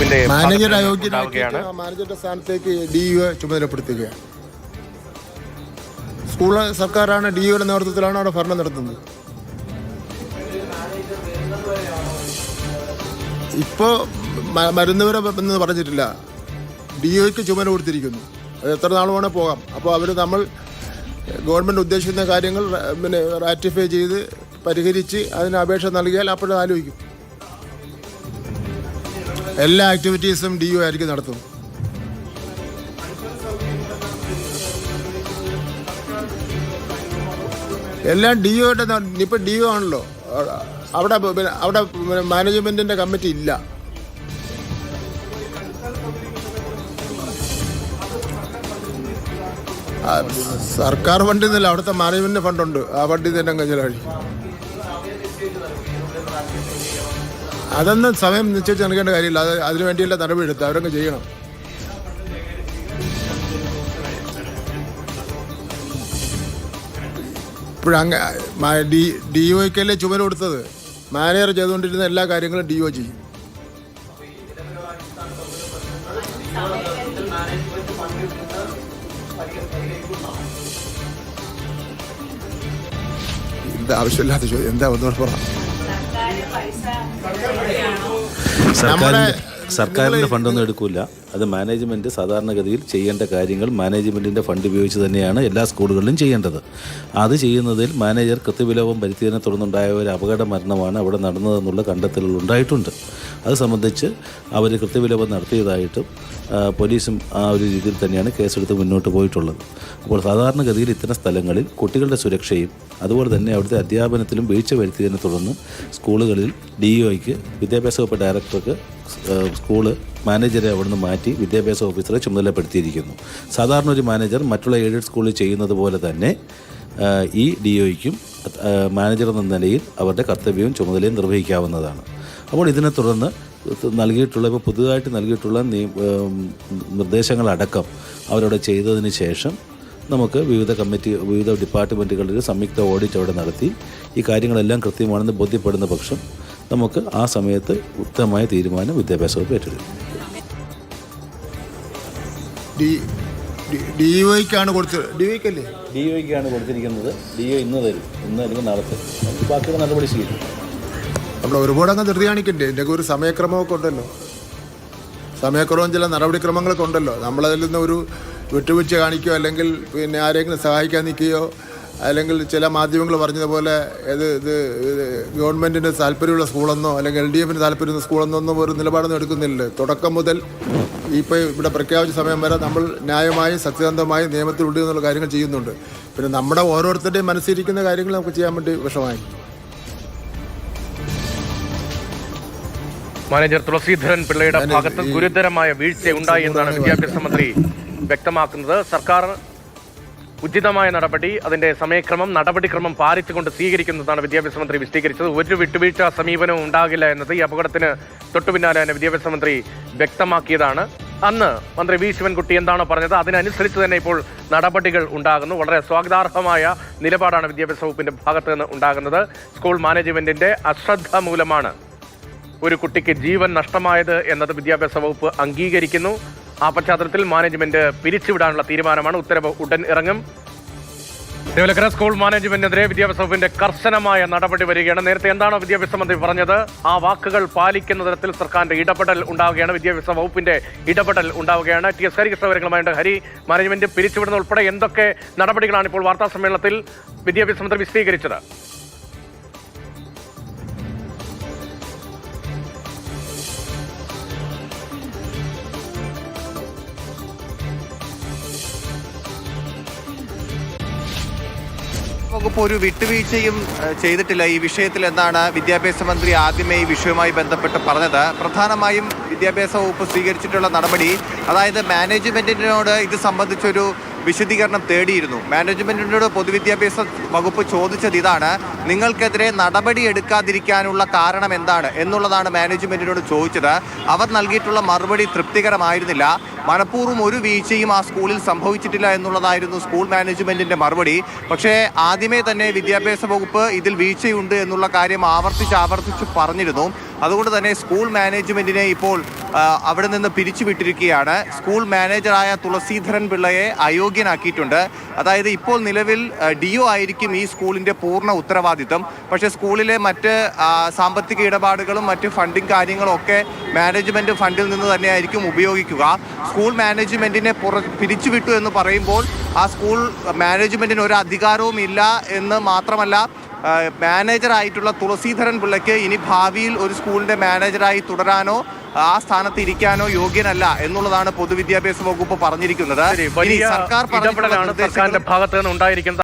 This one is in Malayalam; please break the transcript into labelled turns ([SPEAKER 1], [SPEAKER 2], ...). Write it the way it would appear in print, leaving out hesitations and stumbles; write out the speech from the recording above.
[SPEAKER 1] വകുപ്പിന്റെ
[SPEAKER 2] മാനേജർ മാനേജറുടെ സ്ഥാനത്തേക്ക് DEO ചുമതലപ്പെടുത്തുകയാണ്. സ്കൂൾ സർക്കാരാണ് DEOയുടെ നേതൃത്വത്തിലാണ് അവിടെ ഭരണം നടത്തുന്നത്. ഇപ്പോൾ മരുന്നുവരെ എന്ന് പറഞ്ഞിട്ടില്ല, DEOയ്ക്ക് ചുമതല കൊടുത്തിരിക്കുന്നു. അത് എത്ര നാൾ വേണേൽ പോകാം. അപ്പോൾ അവർ നമ്മൾ ഗവൺമെൻറ് ഉദ്ദേശിക്കുന്ന കാര്യങ്ങൾ റാറ്റിഫൈ ചെയ്ത് പരിഹരിച്ച് അതിന് അപേക്ഷ നൽകിയാൽ അപ്പോഴും ആലോചിക്കും. എല്ലാ ആക്ടിവിറ്റീസും DEO ആയിരിക്കും നടത്തുന്നത്. എല്ലാം DEOയുടെ ഇപ്പം DEO ആണല്ലോ. അവിടെ മാനേജ്മെൻറ്റിൻ്റെ കമ്മിറ്റി ഇല്ല. സർക്കാർ ഫണ്ടിൽ നിന്നല്ല, അവിടുത്തെ മാനേജ്മെൻറ്റ് ഫണ്ടുണ്ട്. ആ ഫണ്ടിൽ തന്നെ അങ്ങ് ചെലവഴിക്കും. അതൊന്നും സമയം നിശ്ചയിച്ച് നൽകേണ്ട കാര്യമില്ല. അതിനു വേണ്ടിയല്ല നടപടി എടുത്ത് അവരങ്ങ് ചെയ്യണം. ഇപ്പോഴങ്ങ് DEOയ്ക്കല്ലേ ചുമതല കൊടുത്തത്. മാനേജർ ചെയ്തുകൊണ്ടിരുന്ന എല്ലാ കാര്യങ്ങളും DEO ചെയ്യും. എന്താ ആവശ്യമില്ലാത്ത ചോദ്യം? എന്താ ഒന്നുകൂടെ പറ.
[SPEAKER 3] സർക്കാരിൻ്റെ ഫണ്ടൊന്നും എടുക്കില്ല. അത് മാനേജ്മെൻറ്റ് സാധാരണഗതിയിൽ ചെയ്യേണ്ട കാര്യങ്ങൾ മാനേജ്മെൻറ്റിൻ്റെ ഫണ്ട് ഉപയോഗിച്ച് തന്നെയാണ് എല്ലാ സ്കൂളുകളിലും ചെയ്യേണ്ടത്. അത് ചെയ്യുന്നതിൽ മാനേജർ കൃത്യവിലോപം വരുത്തിയതിനെ തുടർന്നുണ്ടായ ഒരു അപകട മരണമാണ് അവിടെ നടന്നതെന്നുള്ള കണ്ടെത്തലുകൾ ഉണ്ടായിട്ടുണ്ട്. അത് സംബന്ധിച്ച് അവർ കൃത്യവിലോപം നടത്തിയതായിട്ടും പോലീസും ആ ഒരു രീതിയിൽ തന്നെയാണ് കേസെടുത്ത് മുന്നോട്ട് പോയിട്ടുള്ളത്. അപ്പോൾ സാധാരണഗതിയിൽ ഇത്തരം സ്ഥലങ്ങളിൽ കുട്ടികളുടെ സുരക്ഷയും അതുപോലെ തന്നെ അവിടുത്തെ അധ്യാപനത്തിലും വീഴ്ച വരുത്തിയതിനെ തുടർന്ന് സ്കൂളുകളിൽ DEOയ്ക്ക് വിദ്യാഭ്യാസ വകുപ്പ് ഡയറക്ടർക്ക് സ്കൂള് മാനേജറെ അവിടുന്ന് മാറ്റി വിദ്യാഭ്യാസ ഓഫീസറെ ചുമതലപ്പെടുത്തിയിരിക്കുന്നു. സാധാരണ ഒരു മാനേജർ മറ്റുള്ള എയ്ഡഡ് സ്കൂളിൽ ചെയ്യുന്നത് പോലെ തന്നെ ഈ DEOയ്ക്കും മാനേജർ എന്ന നിലയിൽ അവരുടെ കർത്തവ്യവും ചുമതലയും നിർവഹിക്കാവുന്നതാണ്. അപ്പോൾ ഇതിനെ തുടർന്ന് നൽകിയിട്ടുള്ള ഇപ്പോൾ പുതുതായിട്ട് നൽകിയിട്ടുള്ള നിർദ്ദേശങ്ങളടക്കം അവരവിടെ ചെയ്തതിന് ശേഷം നമുക്ക് വിവിധ ഡിപ്പാർട്ട്മെൻറ്റുകളിൽ സംയുക്ത ഓഡിറ്റ് അവിടെ നടത്തി ഈ കാര്യങ്ങളെല്ലാം കൃത്യമാണെന്ന് ബോധ്യപ്പെടുന്ന പക്ഷം നമുക്ക് ആ സമയത്ത് ഉത്തമമായ തീരുമാനം വിദ്യാഭ്യാസ വകുപ്പ് ഏറ്റെടുക്കും.
[SPEAKER 2] DEOയ്ക്കാണ്
[SPEAKER 3] കൊടുത്തിരിക്കുന്നത്. DEO ഇന്ന് തരും, ഇന്ന് അല്ലെങ്കിൽ നാളെ തരും. ബാക്കിയുള്ള നടപടി സ്വീകരിക്കും.
[SPEAKER 2] നമ്മൾ ഒരുപാട് അങ്ങ് ധൃതി കാണിക്കണ്ടേ? ഇതിൻ്റെയൊക്കെ ഒരു സമയക്രമമൊക്കെ ഉണ്ടല്ലോ. സമയക്രമം ചില നടപടിക്രമങ്ങളൊക്കെ ഉണ്ടല്ലോ. നമ്മളതിൽ നിന്ന് ഒരു വിട്ടുവീഴ്ച കാണിക്കുകയോ അല്ലെങ്കിൽ ആരെങ്കിലും സഹായിക്കാൻ നിൽക്കുകയോ അല്ലെങ്കിൽ ചില മാധ്യമങ്ങൾ പറഞ്ഞതുപോലെ ഇത് ഗവൺമെൻറ്റിന് താല്പര്യമുള്ള സ്കൂളെന്നോ അല്ലെങ്കിൽ LDFന് താല്പര്യമുള്ള സ്കൂളെന്നോ ഒന്നും ഒരു നിലപാടൊന്നും എടുക്കുന്നില്ല. തുടക്കം മുതൽ ഇപ്പോൾ ഇവിടെ പ്രഖ്യാപിച്ച സമയം വരെ നമ്മൾ ന്യായമായും സത്യസന്ധമായും നിയമത്തിലുണ്ട് എന്നുള്ള കാര്യങ്ങൾ ചെയ്യുന്നുണ്ട്. പിന്നെ നമ്മുടെ ഓരോരുത്തരുടെയും മനസ്സിരിക്കുന്ന കാര്യങ്ങൾ നമുക്ക് ചെയ്യാൻ വേണ്ടി വിഷമായി.
[SPEAKER 1] മാനേജർ തുളസീധരൻ പിള്ളയുടെ ഭാഗത്ത് ഗുരുതരമായ വീഴ്ച ഉണ്ടായി എന്നാണ് വിദ്യാഭ്യാസ മന്ത്രി വ്യക്തമാക്കുന്നത്. സർക്കാർ ഉചിതമായ നടപടി, അതിന്റെ സമയക്രമം, നടപടിക്രമം പാലിച്ചുകൊണ്ട് സ്വീകരിക്കുന്നതാണ് വിദ്യാഭ്യാസ മന്ത്രി വിശദീകരിച്ചത്. ഒരു വിട്ടുവീഴ്ച സമീപനവും ഉണ്ടാകില്ല എന്നത് ഈ അപകടത്തിന് തൊട്ടുപിന്നാലെ തന്നെ വിദ്യാഭ്യാസ മന്ത്രി വ്യക്തമാക്കിയതാണ്. അന്ന് മന്ത്രി വി ശിവൻകുട്ടി എന്താണോ പറഞ്ഞത് അതിനനുസരിച്ച് തന്നെ ഇപ്പോൾ നടപടികൾ ഉണ്ടാകുന്നു. വളരെ സ്വാഗതാർഹമായ നിലപാടാണ് വിദ്യാഭ്യാസ വകുപ്പിന്റെ ഭാഗത്ത് നിന്ന് ഉണ്ടാകുന്നത്. സ്കൂൾ മാനേജ്മെന്റിന്റെ അശ്രദ്ധ മൂലമാണ് ഒരു കുട്ടിക്ക് ജീവൻ നഷ്ടമായത് എന്നത് വിദ്യാഭ്യാസ വകുപ്പ് അംഗീകരിക്കുന്നു. ആ പശ്ചാത്തലത്തിൽ മാനേജ്മെന്റ് പിരിച്ചുവിടാനുള്ള തീരുമാനമാണ്. ഉത്തരവ് ഉടൻ ഇറങ്ങും. തിരുവല്ലക്കര സ്കൂൾ മാനേജ്മെന്റിനെതിരെ വിദ്യാഭ്യാസ വകുപ്പിന്റെ കർശനമായ നടപടി വരികയാണ്. നേരത്തെ എന്താണോ വിദ്യാഭ്യാസ മന്ത്രി പറഞ്ഞത് ആ വാക്കുകൾ പാലിക്കുന്ന തരത്തിൽ സർക്കാരിന്റെ ഇടപെടൽ ഉണ്ടാവുകയാണ്, വിദ്യാഭ്യാസ വകുപ്പിന്റെ ഇടപെടൽ ഉണ്ടാവുകയാണ്. TS ഹരികൃഷ്ണ വിവരങ്ങളുമായിട്ട് ഹരി, മാനേജ്മെന്റ് പിരിച്ചുവിടുന്ന ഉൾപ്പെടെ എന്തൊക്കെ നടപടികളാണ് ഇപ്പോൾ വാർത്താ സമ്മേളനത്തിൽ വിദ്യാഭ്യാസ മന്ത്രി വിശദീകരിച്ചത്?
[SPEAKER 4] വകുപ്പ് ഒരു വിട്ടുവീഴ്ചയും ചെയ്തിട്ടില്ല ഈ വിഷയത്തിൽ എന്നാണ് വിദ്യാഭ്യാസ മന്ത്രി ആദ്യമേ ഈ വിഷയവുമായി ബന്ധപ്പെട്ട് പറഞ്ഞത്. പ്രധാനമായും വിദ്യാഭ്യാസ വകുപ്പ് സ്വീകരിച്ചിട്ടുള്ള നടപടി, അതായത് മാനേജ്മെന്റിനോട് ഇത് സംബന്ധിച്ചൊരു വിശദീകരണം തേടിയിരുന്നു. മാനേജ്മെന്റിനോട് പൊതുവിദ്യാഭ്യാസ വകുപ്പ് ചോദിച്ചത് ഇതാണ്: നിങ്ങൾക്കെതിരെ നടപടി എടുക്കാതിരിക്കാനുള്ള കാരണം എന്താണ് എന്നുള്ളതാണ് മാനേജ്മെന്റിനോട് ചോദിച്ചത്. അവർ നൽകിയിട്ടുള്ള മറുപടി തൃപ്തികരമായിരുന്നില്ല. മനഃപൂർവ്വം ഒരു വീഴ്ചയും ആ സ്കൂളിൽ സംഭവിച്ചിട്ടില്ല എന്നുള്ളതായിരുന്നു സ്കൂൾ മാനേജ്മെന്റിന്റെ മറുപടി. പക്ഷേ ആദ്യമേ തന്നെ വിദ്യാഭ്യാസ വകുപ്പ് ഇതിൽ വീഴ്ചയുണ്ട് എന്നുള്ള കാര്യം ആവർത്തിച്ച് പറഞ്ഞിരുന്നു. അതുകൊണ്ട് തന്നെ സ്കൂൾ മാനേജ്മെന്റിനെ ഇപ്പോൾ അവിടെ നിന്ന് പിരിച്ചുവിട്ടിരിക്കുകയാണ്. സ്കൂൾ മാനേജറായ തുളസീധരൻ പിള്ളയെ അയോഗ്യനാക്കിയിട്ടുണ്ട്. അതായത് ഇപ്പോൾ നിലവിൽ DO ആയിരിക്കും ഈ സ്കൂളിന്റെ പൂർണ്ണ ഉത്തരവാദിത്തം. പക്ഷേ സ്കൂളിലെ മറ്റ് സാമ്പത്തിക ഇടപാടുകളും മറ്റ് ഫണ്ടിങ് കാര്യങ്ങളും ഒക്കെ മാനേജ്മെന്റ് ഫണ്ടിൽ നിന്ന് തന്നെയായിരിക്കും ഉപയോഗിക്കുക. സ്കൂൾ മാനേജ്മെന്റിനെ പിരിച്ചുവിട്ടു എന്ന് പറയുമ്പോൾ ആ സ്കൂൾ മാനേജ്മെന്റിന് ഒരു അധികാരവും ഇല്ല എന്ന് മാത്രമല്ല, മാനേജറായിട്ടുള്ള തുളസീധരൻ പിള്ളയ്ക്ക് ഇനി ഭാവിയിൽ ഒരു സ്കൂളിന്റെ മാനേജറായി തുടരാനോ ആ സ്ഥാനത്ത് ഇരിക്കാനോ യോഗ്യനല്ല എന്നുള്ളതാണ് പൊതുവിദ്യാഭ്യാസ വകുപ്പ് പറഞ്ഞിരിക്കുന്നത്.
[SPEAKER 1] വലിയ ഇടപെടലാണ് സർക്കാരിന്റെ ഭാഗത്ത് നിന്ന് ഉണ്ടായിരിക്കുന്നത്.